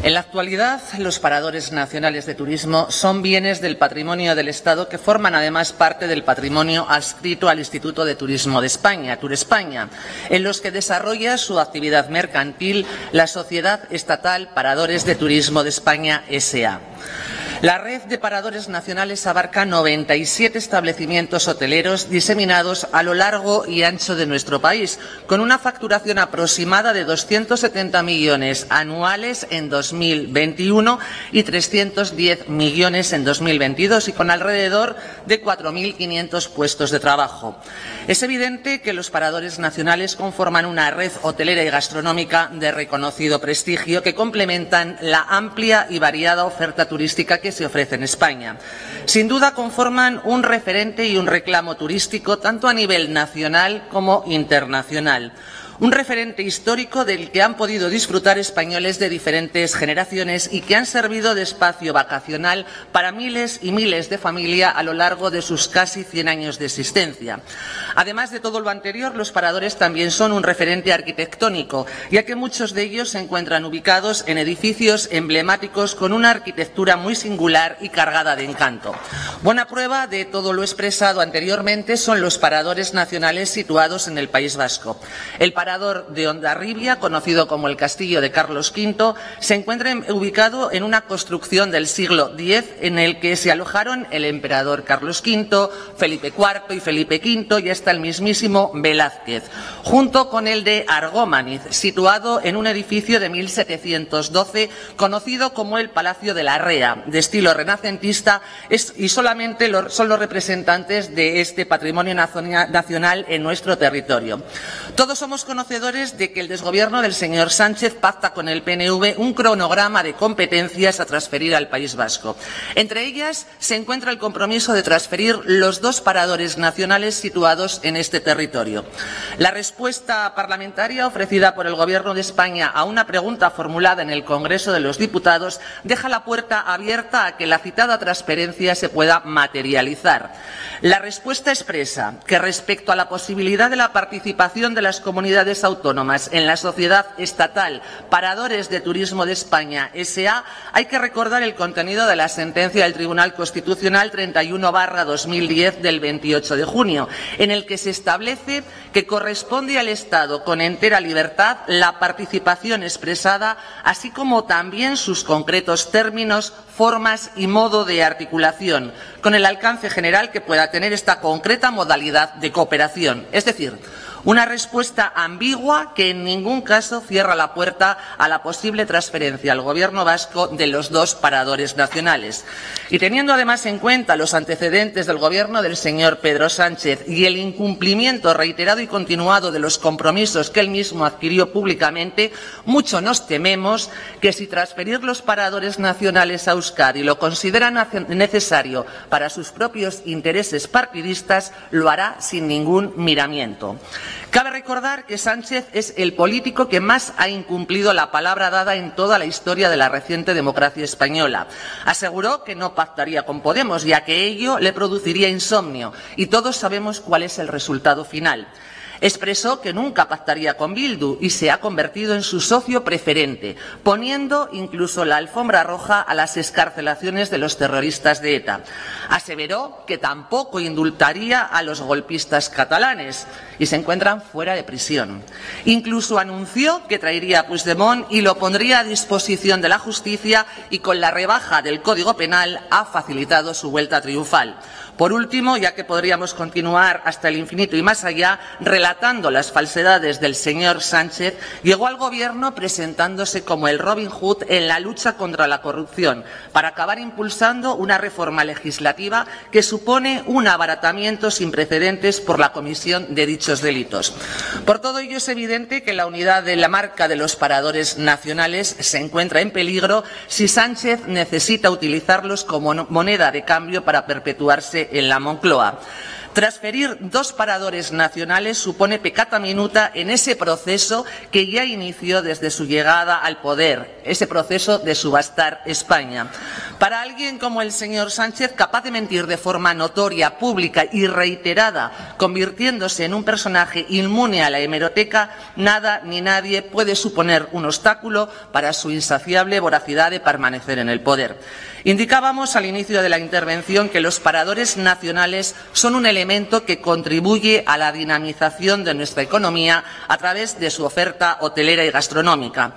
En la actualidad, los paradores nacionales de turismo son bienes del patrimonio del Estado que forman además parte del patrimonio adscrito al Instituto de Turismo de España, Turespaña, en los que desarrolla su actividad mercantil la Sociedad Estatal Paradores de Turismo de España S.A. La red de paradores nacionales abarca 97 establecimientos hoteleros diseminados a lo largo y ancho de nuestro país, con una facturación aproximada de 270 millones anuales en 2021 y 310 millones en 2022 y con alrededor de 4.500 puestos de trabajo. Es evidente que los paradores nacionales conforman una red hotelera y gastronómica de reconocido prestigio que complementan la amplia y variada oferta turística que se ofrece en España. Sin duda conforman un referente y un reclamo turístico tanto a nivel nacional como internacional. Un referente histórico del que han podido disfrutar españoles de diferentes generaciones y que han servido de espacio vacacional para miles y miles de familias a lo largo de sus casi 100 años de existencia. Además de todo lo anterior, los paradores también son un referente arquitectónico, ya que muchos de ellos se encuentran ubicados en edificios emblemáticos con una arquitectura muy singular y cargada de encanto. Buena prueba de todo lo expresado anteriormente son los paradores nacionales situados en el País Vasco. El parador de Hondarribia, conocido como el Castillo de Carlos V, se encuentra ubicado en una construcción del siglo X en el que se alojaron el emperador Carlos V, Felipe IV y Felipe V y hasta el mismísimo Velázquez, junto con el de Argómaniz, situado en un edificio de 1712 conocido como el Palacio de la Rea, de estilo renacentista, y solamente son los representantes de este patrimonio nacional en nuestro territorio. Todos somos conocedores de que el desgobierno del señor Sánchez pacta con el PNV un cronograma de competencias a transferir al País Vasco. Entre ellas se encuentra el compromiso de transferir los 2 paradores nacionales situados en este territorio. La respuesta parlamentaria ofrecida por el Gobierno de España a una pregunta formulada en el Congreso de los Diputados deja la puerta abierta a que la citada transferencia se pueda materializar. La respuesta expresa que respecto a la posibilidad de la participación de las comunidades autónomas en la Sociedad Estatal Paradores de Turismo de España S.A. hay que recordar el contenido de la sentencia del Tribunal Constitucional 31/2010 del 28 de junio, en el que se establece que corresponde al Estado con entera libertad la participación expresada, así como también sus concretos términos, formas y modo de articulación, con el alcance general que pueda tener esta concreta modalidad de cooperación. Es decir, una respuesta ambigua que en ningún caso cierra la puerta a la posible transferencia al Gobierno vasco de los 2 paradores nacionales. Y teniendo además en cuenta los antecedentes del Gobierno del señor Pedro Sánchez y el incumplimiento reiterado y continuado de los compromisos que él mismo adquirió públicamente, mucho nos tememos que si transferir los paradores nacionales a Euskadi lo considera necesario para sus propios intereses partidistas, lo hará sin ningún miramiento. Cabe recordar que Sánchez es el político que más ha incumplido la palabra dada en toda la historia de la reciente democracia española. Aseguró que no pactaría con Podemos, ya que ello le produciría insomnio, y todos sabemos cuál es el resultado final. Expresó que nunca pactaría con Bildu y se ha convertido en su socio preferente, poniendo incluso la alfombra roja a las excarcelaciones de los terroristas de ETA. Aseveró que tampoco indultaría a los golpistas catalanes y se encuentran fuera de prisión. Incluso anunció que traería a Puigdemont y lo pondría a disposición de la justicia, y con la rebaja del Código Penal ha facilitado su vuelta triunfal. Por último, ya que podríamos continuar hasta el infinito y más allá, relatando las falsedades del señor Sánchez, llegó al Gobierno presentándose como el Robin Hood en la lucha contra la corrupción, para acabar impulsando una reforma legislativa que supone un abaratamiento sin precedentes por la comisión de dichos delitos. Por todo ello es evidente que la unidad de la marca de los paradores nacionales se encuentra en peligro si Sánchez necesita utilizarlos como moneda de cambio para perpetuarse en la Moncloa. Transferir 2 paradores nacionales supone peccata minuta en ese proceso que ya inició desde su llegada al poder, ese proceso de subastar España. Para alguien como el señor Sánchez, capaz de mentir de forma notoria, pública y reiterada, convirtiéndose en un personaje inmune a la hemeroteca, nada ni nadie puede suponer un obstáculo para su insaciable voracidad de permanecer en el poder. Indicábamos al inicio de la intervención que los paradores nacionales son un elemento que contribuye a la dinamización de nuestra economía a través de su oferta hotelera y gastronómica.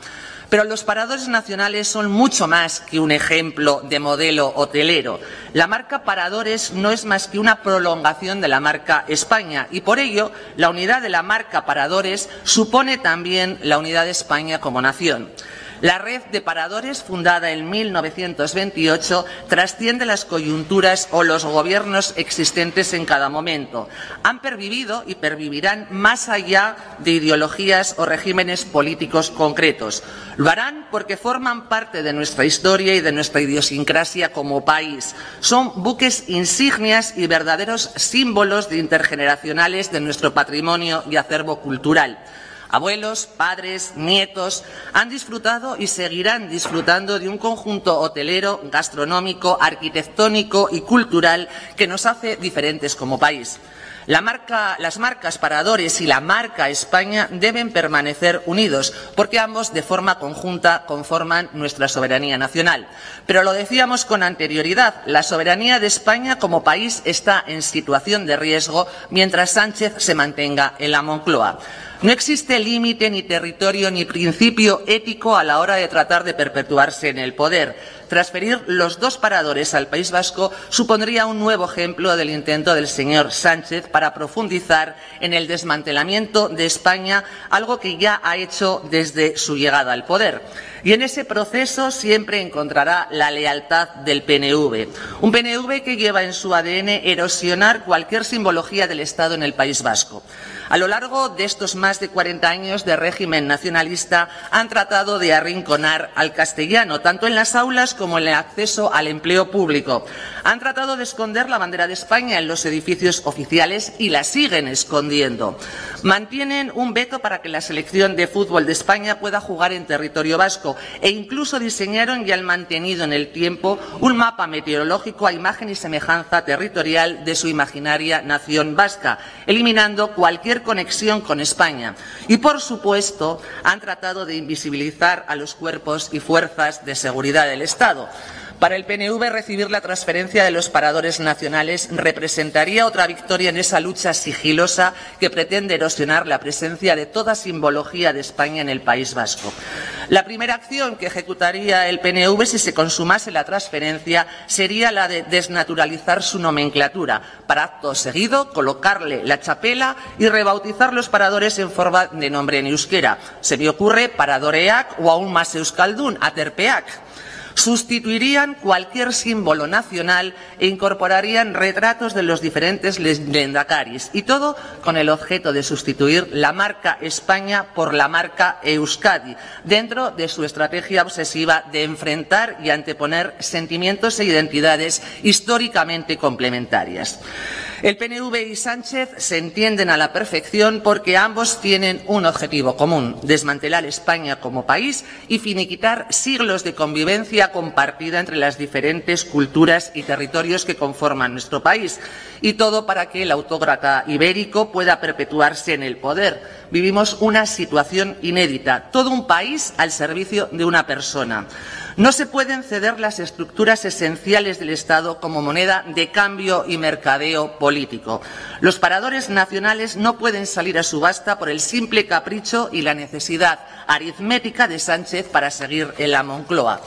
Pero los paradores nacionales son mucho más que un ejemplo de modelo hotelero. La marca Paradores no es más que una prolongación de la marca España y por ello la unidad de la marca Paradores supone también la unidad de España como nación. La red de paradores, fundada en 1928, trasciende las coyunturas o los gobiernos existentes en cada momento. Han pervivido y pervivirán más allá de ideologías o regímenes políticos concretos. Lo harán porque forman parte de nuestra historia y de nuestra idiosincrasia como país. Son buques insignias y verdaderos símbolos intergeneracionales de nuestro patrimonio y acervo cultural. Abuelos, padres, nietos han disfrutado y seguirán disfrutando de un conjunto hotelero, gastronómico, arquitectónico y cultural que nos hace diferentes como país. Las marcas Paradores y la marca España deben permanecer unidos, porque ambos de forma conjunta conforman nuestra soberanía nacional. Pero lo decíamos con anterioridad, la soberanía de España como país está en situación de riesgo mientras Sánchez se mantenga en la Moncloa. No existe límite, ni territorio, ni principio ético a la hora de tratar de perpetuarse en el poder. Transferir los dos paradores al País Vasco supondría un nuevo ejemplo del intento del señor Sánchez para profundizar en el desmantelamiento de España, algo que ya ha hecho desde su llegada al poder. Y en ese proceso siempre encontrará la lealtad del PNV. Un PNV que lleva en su ADN erosionar cualquier simbología del Estado en el País Vasco. A lo largo de estos más de 40 años de régimen nacionalista han tratado de arrinconar al castellano, tanto en las aulas como en el acceso al empleo público. Han tratado de esconder la bandera de España en los edificios oficiales y la siguen escondiendo. Mantienen un veto para que la selección de fútbol de España pueda jugar en territorio vasco e incluso diseñaron y han mantenido en el tiempo un mapa meteorológico a imagen y semejanza territorial de su imaginaria nación vasca, eliminando cualquier conexión con España. Y, por supuesto, han tratado de invisibilizar a los cuerpos y fuerzas de seguridad del Estado. Para el PNV, recibir la transferencia de los paradores nacionales representaría otra victoria en esa lucha sigilosa que pretende erosionar la presencia de toda simbología de España en el País Vasco. La primera acción que ejecutaría el PNV si se consumase la transferencia sería la de desnaturalizar su nomenclatura, para acto seguido colocarle la txapela y rebautizar los paradores en forma de nombre en euskera. Se me ocurre Paradoreak o aún más euskaldun, Aterpeak. Sustituirían cualquier símbolo nacional e incorporarían retratos de los diferentes lehendakaris, y todo con el objeto de sustituir la marca España por la marca Euskadi, dentro de su estrategia obsesiva de enfrentar y anteponer sentimientos e identidades históricamente complementarias. El PNV y Sánchez se entienden a la perfección porque ambos tienen un objetivo común: desmantelar España como país y finiquitar siglos de convivencia compartida entre las diferentes culturas y territorios que conforman nuestro país. Y todo para que el autócrata ibérico pueda perpetuarse en el poder. Vivimos una situación inédita, todo un país al servicio de una persona. No se pueden ceder las estructuras esenciales del Estado como moneda de cambio y mercadeo político. Los paradores nacionales no pueden salir a subasta por el simple capricho y la necesidad aritmética de Sánchez para seguir en la Moncloa.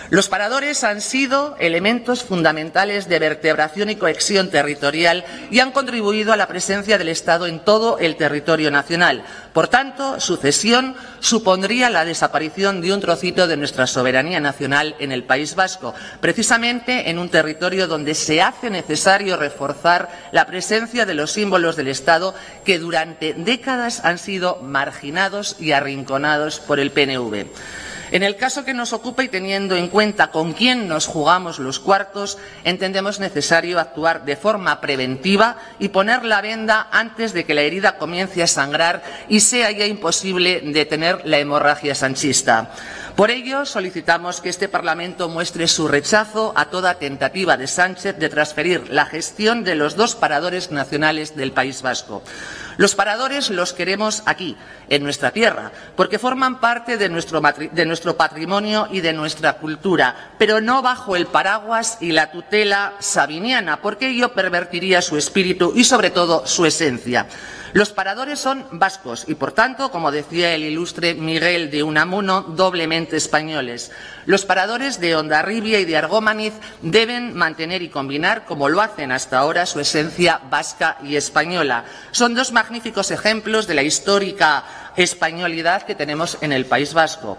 Los paradores han sido elementos fundamentales de vertebración y cohesión territorial y han contribuido a la presencia del Estado en todo el territorio nacional. Por tanto, su cesión supondría la desaparición de un trocito de nuestra soberanía nacional en el País Vasco, precisamente en un territorio donde se hace necesario reforzar la presencia de los símbolos del Estado que durante décadas han sido marginados y arrinconados por el PNV. En el caso que nos ocupa y teniendo en cuenta con quién nos jugamos los cuartos, entendemos necesario actuar de forma preventiva y poner la venda antes de que la herida comience a sangrar y sea ya imposible detener la hemorragia sanchista. Por ello, solicitamos que este Parlamento muestre su rechazo a toda tentativa de Sánchez de transferir la gestión de los dos paradores nacionales del País Vasco. Los paradores los queremos aquí, en nuestra tierra, porque forman parte de nuestro patrimonio y de nuestra cultura, pero no bajo el paraguas y la tutela sabiniana, porque ello pervertiría su espíritu y, sobre todo, su esencia. Los paradores son vascos y, por tanto, como decía el ilustre Miguel de Unamuno, doblemente españoles. Los paradores de Hondarribia y de Argómaniz deben mantener y combinar, como lo hacen hasta ahora, su esencia vasca y española. Son dos magníficos ejemplos de la histórica españolidad que tenemos en el País Vasco.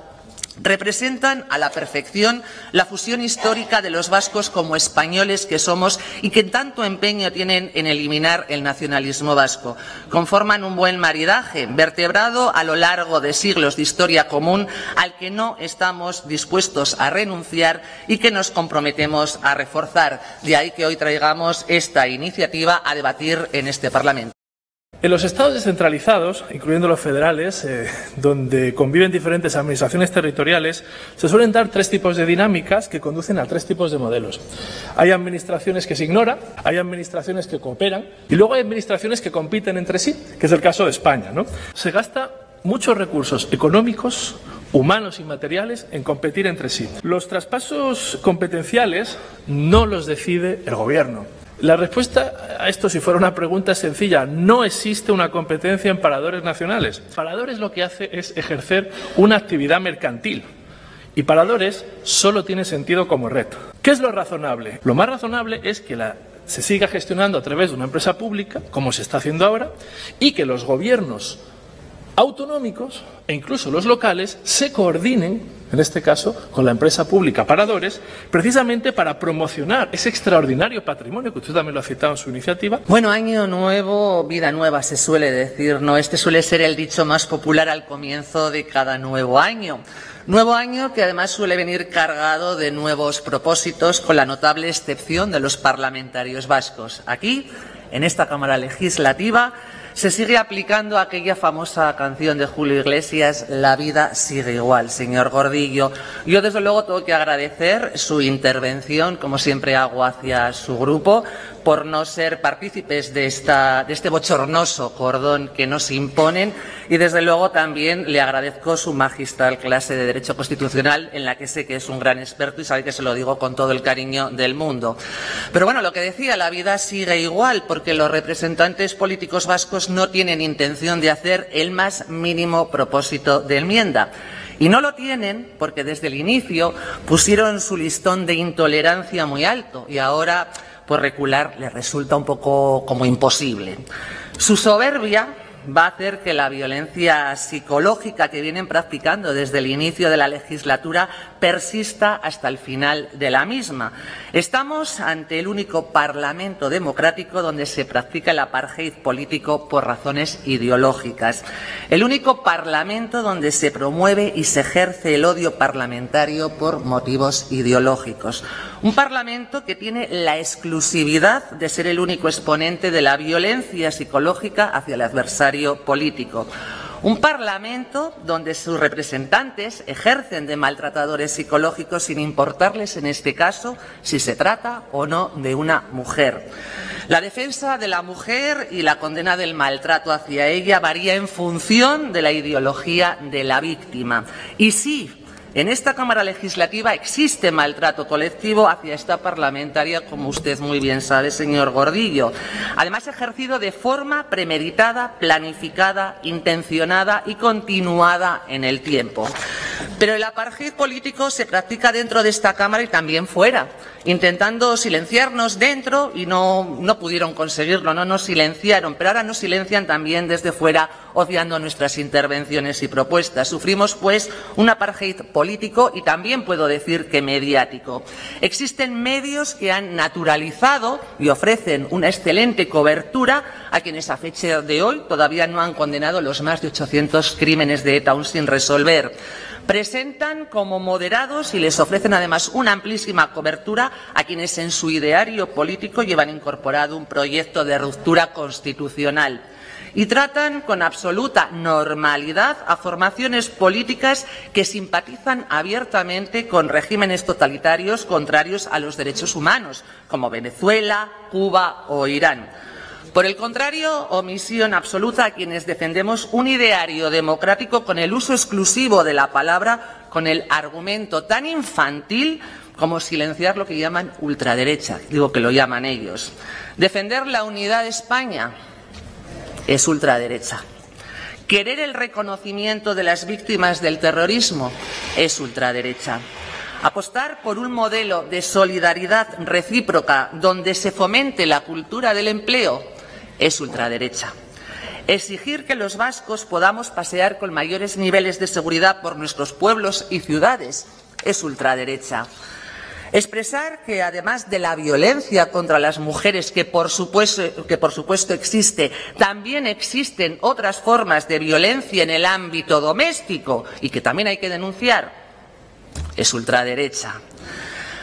Representan a la perfección la fusión histórica de los vascos como españoles que somos y que tanto empeño tienen en eliminar el nacionalismo vasco. Conforman un buen maridaje, vertebrado a lo largo de siglos de historia común, al que no estamos dispuestos a renunciar y que nos comprometemos a reforzar. De ahí que hoy traigamos esta iniciativa a debatir en este Parlamento. En los estados descentralizados, incluyendo los federales, donde conviven diferentes administraciones territoriales, se suelen dar tres tipos de dinámicas que conducen a tres tipos de modelos. Hay administraciones que se ignoran, hay administraciones que cooperan y luego hay administraciones que compiten entre sí, que es el caso de España, ¿no? Se gasta muchos recursos económicos, humanos y materiales en competir entre sí. Los traspasos competenciales no los decide el gobierno. La respuesta a esto, si fuera una pregunta, es sencilla. No existe una competencia en paradores nacionales. Paradores lo que hace es ejercer una actividad mercantil. Y paradores solo tiene sentido como red. ¿Qué es lo razonable? Lo más razonable es que se siga gestionando a través de una empresa pública, como se está haciendo ahora, y que los gobiernos autonómicos e incluso los locales se coordinen, en este caso, con la empresa pública Paradores, precisamente para promocionar ese extraordinario patrimonio que usted también lo ha citado en su iniciativa. Bueno, año nuevo, vida nueva se suele decir, ¿no? Este suele ser el dicho más popular al comienzo de cada nuevo año. Nuevo año que además suele venir cargado de nuevos propósitos, con la notable excepción de los parlamentarios vascos. Aquí, en esta Cámara Legislativa, se sigue aplicando aquella famosa canción de Julio Iglesias, La vida sigue igual, señor Gordillo. Yo, desde luego, tengo que agradecer su intervención, como siempre hago hacia su grupo, por no ser partícipes de este bochornoso cordón que nos imponen, y desde luego también le agradezco su magistral clase de Derecho Constitucional, en la que sé que es un gran experto y sabe que se lo digo con todo el cariño del mundo. Pero bueno, lo que decía, la vida sigue igual, porque los representantes políticos vascos no tienen intención de hacer el más mínimo propósito de enmienda. Y no lo tienen porque desde el inicio pusieron su listón de intolerancia muy alto y ahora, pues, recular les resulta un poco como imposible. Su soberbia va a hacer que la violencia psicológica que vienen practicando desde el inicio de la legislatura persista hasta el final de la misma. Estamos ante el único parlamento democrático donde se practica el apartheid político por razones ideológicas. El único parlamento donde se promueve y se ejerce el odio parlamentario por motivos ideológicos. Un parlamento que tiene la exclusividad de ser el único exponente de la violencia psicológica hacia el adversario político. Un parlamento donde sus representantes ejercen de maltratadores psicológicos sin importarles, en este caso, si se trata o no de una mujer. La defensa de la mujer y la condena del maltrato hacia ella varía en función de la ideología de la víctima. Y sí, en esta Cámara Legislativa existe maltrato colectivo hacia esta parlamentaria, como usted muy bien sabe, señor Gordillo. Además, ejercido de forma premeditada, planificada, intencionada y continuada en el tiempo. Pero el apartheid político se practica dentro de esta Cámara y también fuera, intentando silenciarnos dentro y no pudieron conseguirlo, no nos silenciaron, pero ahora nos silencian también desde fuera, odiando nuestras intervenciones y propuestas. Sufrimos, pues, un apartheid político y también puedo decir que mediático. Existen medios que han naturalizado y ofrecen una excelente cobertura a quienes a fecha de hoy todavía no han condenado los más de 800 crímenes de ETA aún sin resolver. Presentan como moderados y les ofrecen además una amplísima cobertura a quienes en su ideario político llevan incorporado un proyecto de ruptura constitucional. y tratan con absoluta normalidad a formaciones políticas que simpatizan abiertamente con regímenes totalitarios contrarios a los derechos humanos, como Venezuela, Cuba o Irán. Por el contrario, omisión absoluta a quienes defendemos un ideario democrático con el uso exclusivo de la palabra, con el argumento tan infantil como silenciar lo que llaman ultraderecha, digo que lo llaman ellos. Defender la unidad de España es ultraderecha. Querer el reconocimiento de las víctimas del terrorismo es ultraderecha. Apostar por un modelo de solidaridad recíproca donde se fomente la cultura del empleo es ultraderecha. Exigir que los vascos podamos pasear con mayores niveles de seguridad por nuestros pueblos y ciudades es ultraderecha. Expresar que además de la violencia contra las mujeres, que por supuesto existe, también existen otras formas de violencia en el ámbito doméstico y que también hay que denunciar, es ultraderecha.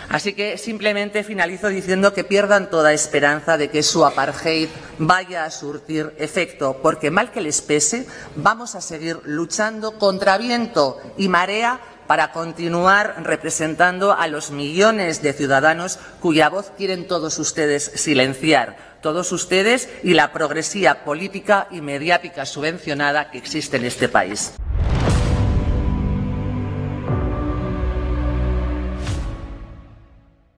Así que simplemente finalizo diciendo que pierdan toda esperanza de que su apartheid vaya a surtir efecto, porque mal que les pese, vamos a seguir luchando contra viento y marea para continuar representando a los millones de ciudadanos cuya voz quieren todos ustedes silenciar, todos ustedes y la progresía política y mediática subvencionada que existe en este país.